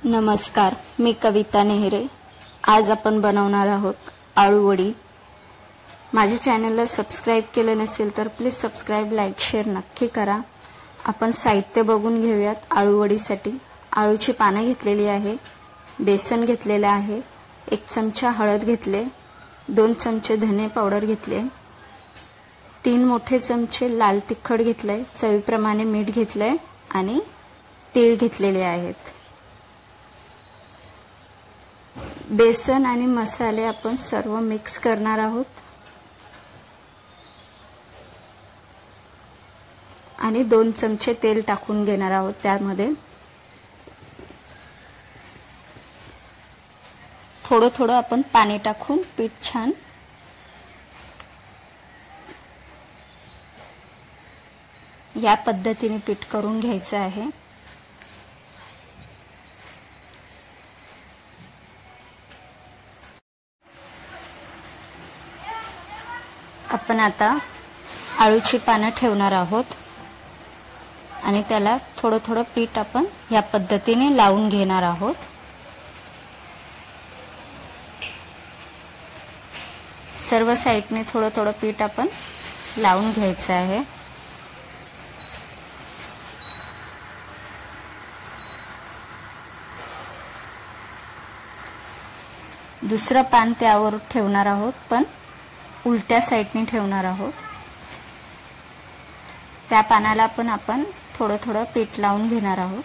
नमस्कार, मी कविता नेहरे। आज आपण बनवणार आहोत आळू वडी। माझ्या चॅनलला सबस्क्राइब केलं नसेल तर प्लीज सबस्क्राइब, लाईक, शेअर नक्की करा। आपण साहित्य बघून घेऊयात। आळू वडीसाठी आळूची पाने घेतलेली आहे, बेसन घेतलेले आहे, 1 चमचा हळद घेतले, 2 चमचे धने पावडर घेतले, 3 मोठे चमचे लाल तिखट घेतले, चवीप्रमाणे मीठ घेतले आणि तीळ घेतलेले आहेत। बेसन आणि मसाले आपण सर्व मिक्स करणार आहोत आणि 2 चमचे तेल टाकून घेणार आहोत। त्यामध्ये थोडं थोडं आपण पाणी टाकून पीठ छान या पद्धतीने पीठ करून घ्यायचं आहे। आपण आता आळूची पाने ठेवणार आहोत आणि त्याला थोडं थोडं पीठ आपण या पद्धतीने लावून घेणार आहोत। सर्व साइडने थोडं थोडं पीठ आपण लावून घ्यायचं आहे। दुसरं पान त्यावर ठेवणार आहोत, पण उलट्या साइडने ठेवणार आहोत। त्या पानाला पण आपण थोडं थोडं पीठ लावून घेणार आहोत।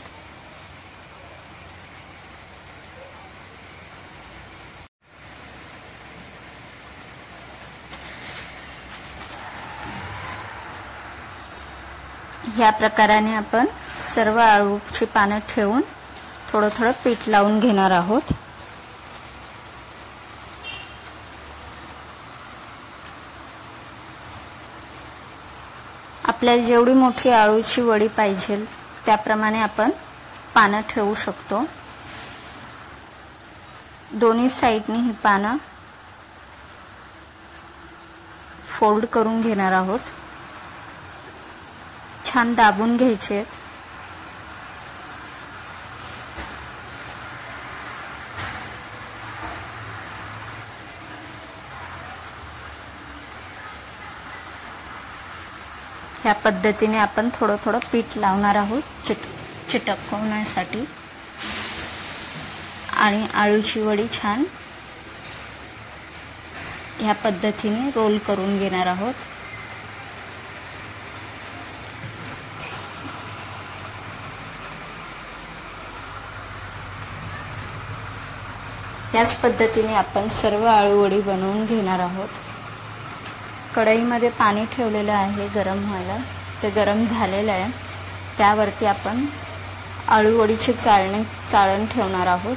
या प्रकाराने आपण सर्व आळूची पाने ठेवून थोडं थोडं पीठ लावून घेणार आहोत। आपल्याला जेवढी मोठी आळूची वडी पाहिजे त्याप्रमाणे आपण पाने ठेवू शकतो। दोन्ही साइडनी ही पाने फोल्ड करून घेणार आहोत। छान दाबून घ्यायचे। या पद्धतीने आपण थोडं थोडं पीठ लावणार आहोत चिटकवण्यासाठी आणि आळूची वडी छान या पद्धतीने रोल करून घेणार आहोत। याच पद्धतीने आपण सर्व आळू वडी बनवून घेणार आहोत। कढईमध्ये पाणी ठेवलेलं आहे गरम व्हायला, ते गरम झालेलं आहे। त्यावरती आपण आळू वडीचे चाळण ठेवणार आहोत।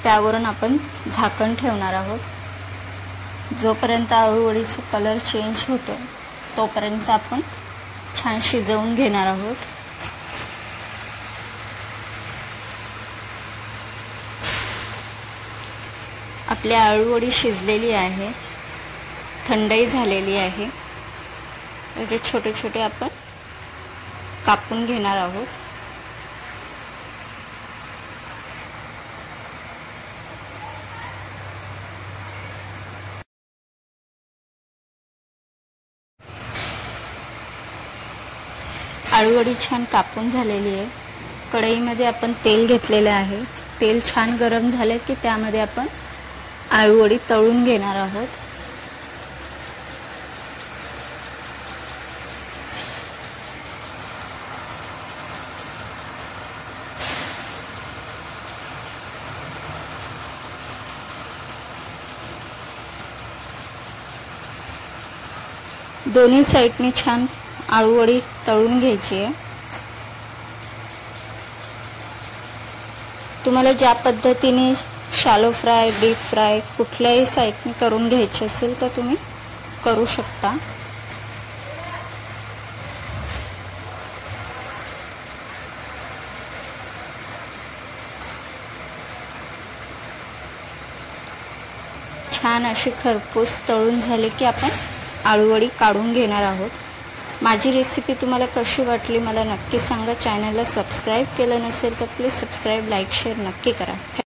त्यावरून आपण झाकण ठेवणार आहोत। जोपर्यंत आळू वडीचा कलर चेंज होतो तोपर्यंत आपण छान शिजवून घेणार आहोत। आपली आळू वडी शिजलेली आहे, थंडही झालेली आहे। त्याचे छोटे छोटे आपण कापून घेणार आहोत। आळू वडी छान कापून झालेली आहे। कढईमध्ये आपण तेल घेतलेले आहे। तेल छान गरम झाले की त्यामध्ये आपण आळू वडी तळून घेणार आहोत। दोन्ही साइडने छान आळू वडी तळून घ्यायची आहे। तुम्हाला ज्या पद्धतीने शॅलो फ्राय, डीप फ्राय कुठल्याही साइडने करून घ्यायचे असेल तर तुम्ही करू शकता। छान अशी खरपूस तळून झाले की आपण आळू वडी काढून घेणार आहोत। माझी रेसिपी तुम्हाला कशी वाटली मला नक्की सांगा. चॅनलला सबस्क्राईब केलं नसेल तर प्लीज सबस्क्राईब, लाईक, शेअर नक्की करा.